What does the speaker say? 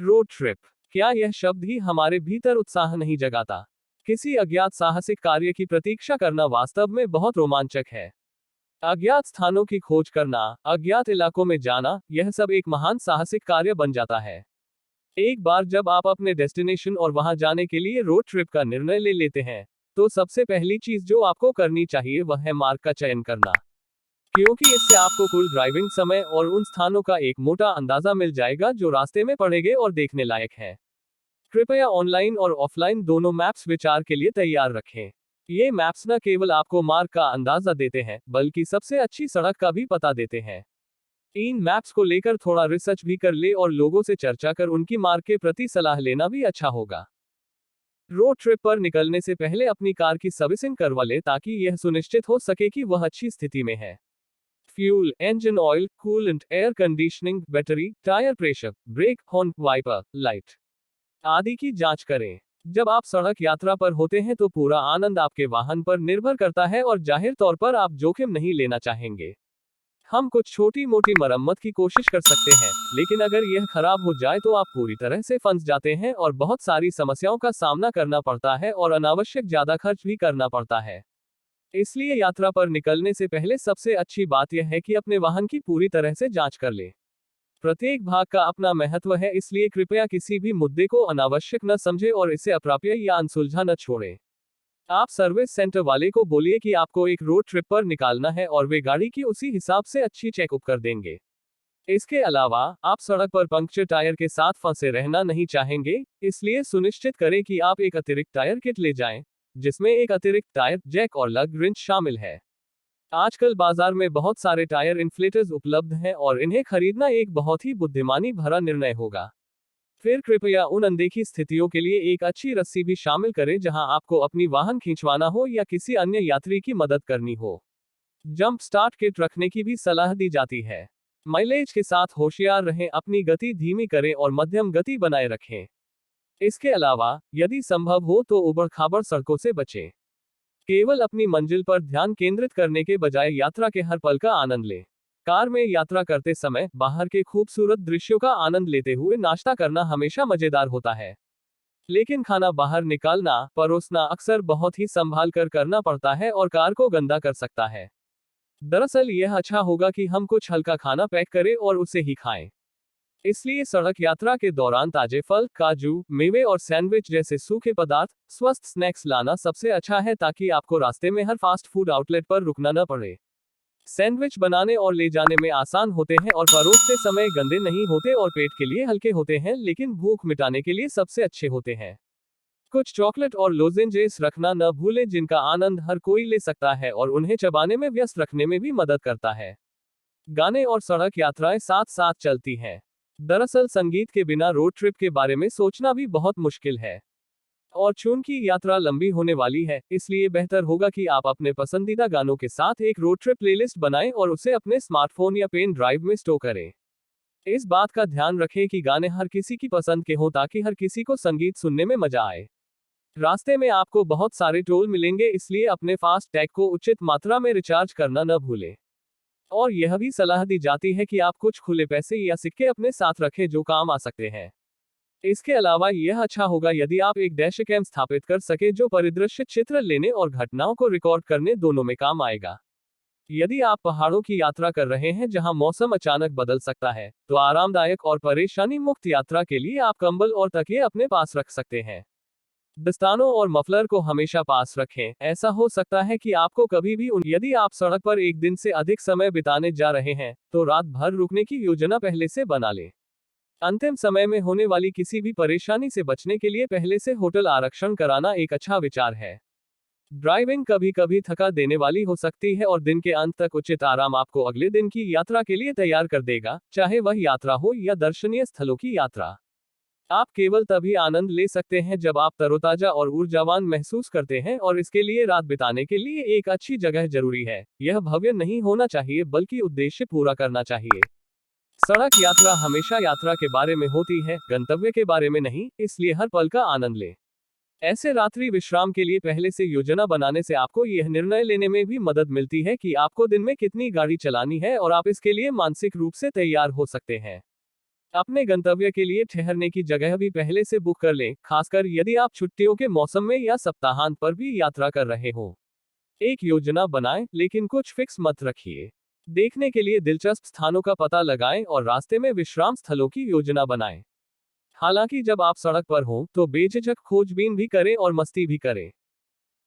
Road trip. क्या यह शब्द ही हमारे भीतर उत्साह नहीं जगाता? किसी अज्ञात साहसिक कार्य की प्रतीक्षा करना वास्तव में बहुत रोमांचक है। अज्ञात स्थानों की खोज करना, अज्ञात इलाकों में जाना, यह सब एक महान साहसिक कार्य बन जाता है। एक बार जब आप अपने डेस्टिनेशन और वहां जाने के लिए रोड ट्रिप का निर्णय ले लेते हैं, तो सबसे पहली चीज जो आपको करनी चाहिए वह है मार्ग का चयन करना। क्योंकि इससे आपको कुल ड्राइविंग समय और उन स्थानों का एक मोटा अंदाजा मिल जाएगा जो रास्ते में पड़ेंगे और देखने लायक हैं। कृपया ऑनलाइन और ऑफलाइन दोनों मैप्स विचार के लिए तैयार रखें। ये मैप्स न केवल आपको मार्ग का अंदाजा देते हैं, बल्कि सबसे अच्छी सड़क का भी पता देते हैं। इन मैप्स को लेकर थोड़ा रिसर्च भी कर ले और लोगों से चर्चा कर उनकी मार्ग के प्रति सलाह लेना भी अच्छा होगा। रोड ट्रिप पर निकलने से पहले अपनी कार की सर्विसिंग करवा ले ताकि यह सुनिश्चित हो सके कि वह अच्छी स्थिति में है। Fuel, engine oil, coolant, air conditioning, battery, tyre pressure, brake, horn, wiper, light आदि की जांच करें। जब आप सड़क यात्रा पर होते हैं तो पूरा आनंद आपके वाहन पर निर्भर करता है और जाहिर तौर पर आप जोखिम नहीं लेना चाहेंगे। हम कुछ छोटी मोटी मरम्मत की कोशिश कर सकते हैं, लेकिन अगर यह खराब हो जाए तो आप पूरी तरह से फंस जाते हैं और बहुत सारी समस्याओं का सामना करना पड़ता है और अनावश्यक ज्यादा खर्च भी करना पड़ता है। इसलिए यात्रा पर निकलने से पहले सबसे अच्छी बात यह है कि अपने वाहन की पूरी तरह से जांच कर ले। प्रत्येक भाग का अपना महत्व है, इसलिए कृपया किसी भी मुद्दे को अनावश्यक न समझे और इसे अप्राप्य या अनसुलझा न छोड़ें। आप सर्विस सेंटर वाले को बोलिए कि आपको एक रोड ट्रिप पर निकालना है और वे गाड़ी की उसी हिसाब से अच्छी चेकअप कर देंगे। इसके अलावा आप सड़क पर पंक्चर टायर के साथ फंसे रहना नहीं चाहेंगे, इसलिए सुनिश्चित करें कि आप एक अतिरिक्त टायर किट ले जाएं, जिसमें एक अतिरिक्त टायर, जैक और लग रिंच शामिल है। आजकल बाजार में बहुत सारे टायर इन्फ्लेटर्स उपलब्ध हैं और इन्हें खरीदना एक बहुत ही बुद्धिमानी भरा निर्णय होगा। फिर कृपया उन अनदेखी स्थितियों के लिए एक अच्छी रस्सी भी शामिल करें जहां आपको अपनी वाहन खींचवाना हो या किसी अन्य यात्री की मदद करनी हो। जंप स्टार्ट किट रखने की भी सलाह दी जाती है। माइलेज के साथ होशियार रहें, अपनी गति धीमी करें और मध्यम गति बनाए रखें। इसके अलावा यदि संभव हो तो उबड़-खाबड़ सड़कों से बचें। केवल अपनी मंजिल पर ध्यान केंद्रित करने के बजाय यात्रा के हर पल का आनंद लें। कार में यात्रा करते समय बाहर के खूबसूरत दृश्यों का आनंद लेते हुए नाश्ता करना हमेशा मजेदार होता है। लेकिन खाना बाहर निकालना, परोसना अक्सर बहुत ही संभाल कर करना पड़ता है और कार को गंदा कर सकता है। दरअसल यह अच्छा होगा कि हम कुछ हल्का खाना पैक करें और उसे ही खाएं। इसलिए सड़क यात्रा के दौरान ताजे फल, काजू, मेवे और सैंडविच जैसे सूखे पदार्थ, स्वस्थ स्नैक्स लाना सबसे अच्छा है ताकि आपको रास्ते में हर फास्ट फूड आउटलेट पर रुकना न पड़े। सैंडविच बनाने और ले जाने में आसान होते हैं और परोसते समय गंदे नहीं होते और पेट के लिए हल्के होते हैं, लेकिन भूख मिटाने के लिए सबसे अच्छे होते हैं। कुछ चॉकलेट और लोजेंजेस रखना न भूलें जिनका आनंद हर कोई ले सकता है और उन्हें चबाने में व्यस्त रखने में भी मदद करता है। गाने और सड़क यात्राएं साथ साथ चलती हैं। दरअसल संगीत के बिना रोड ट्रिप के बारे में सोचना भी बहुत मुश्किल है। और चूंकि यात्रा लंबी होने वाली है, इसलिए बेहतर होगा कि आप अपने पसंदीदा गानों के साथ एक रोड ट्रिप प्लेलिस्ट बनाएं और उसे अपने स्मार्टफोन या पेन ड्राइव में स्टोर करें। इस बात का ध्यान रखें कि गाने हर किसी की पसंद के हों ताकि हर किसी को संगीत सुनने में मजा आए। रास्ते में आपको बहुत सारे टोल मिलेंगे, इसलिए अपने फास्ट टैग को उचित मात्रा में रिचार्ज करना न भूलें। और यह भी सलाह दी जाती है कि आप कुछ खुले पैसे या सिक्के अपने साथ रखें जो काम आ सकते हैं। इसके अलावा यह अच्छा होगा यदि आप एक डैश कैम स्थापित कर सके जो परिदृश्य चित्र लेने और घटनाओं को रिकॉर्ड करने दोनों में काम आएगा। यदि आप पहाड़ों की यात्रा कर रहे हैं जहां मौसम अचानक बदल सकता है, तो आरामदायक और परेशानी मुक्त यात्रा के लिए आप कंबल और तकिए अपने पास रख सकते हैं। दस्तानों और मफलर को हमेशा पास रखें। ऐसा हो सकता है कि आपको कभी भी यदि आप सड़क पर एक दिन से अधिक समय बिताने जा रहे हैं, तो रात भर रुकने की योजना पहले से बना लें। अंतिम समय में होने वाली किसी भी परेशानी से बचने के लिए पहले से होटल आरक्षण कराना एक अच्छा विचार है। ड्राइविंग कभी कभी थका देने वाली हो सकती है और दिन के अंत तक उचित आराम आपको अगले दिन की यात्रा के लिए तैयार कर देगा, चाहे वह यात्रा हो या दर्शनीय स्थलों की यात्रा। आप केवल तभी आनंद ले सकते हैं जब आप तरोताजा और ऊर्जावान महसूस करते हैं और इसके लिए रात बिताने के लिए एक अच्छी जगह जरूरी है। यह भव्य नहीं होना चाहिए बल्कि उद्देश्य पूरा करना चाहिए। सड़क यात्रा हमेशा यात्रा के बारे में होती है, गंतव्य के बारे में नहीं, इसलिए हर पल का आनंद लें। ऐसे रात्रि विश्राम के लिए पहले से योजना बनाने से आपको यह निर्णय लेने में भी मदद मिलती है कि आपको दिन में कितनी गाड़ी चलानी है और आप इसके लिए मानसिक रूप से तैयार हो सकते हैं। अपने गंतव्य के लिए ठहरने की जगह भी पहले से बुक कर लें, खासकर यदि आप छुट्टियों के मौसम में या सप्ताहांत पर भी यात्रा कर रहे हो। एक योजना बनाएं, लेकिन कुछ फिक्स मत रखिए। देखने के लिए दिलचस्प स्थानों का पता लगाएं और रास्ते में विश्राम स्थलों की योजना बनाएं। हालांकि जब आप सड़क पर हों, तो बेझिझक खोजबीन भी करें और मस्ती भी करें।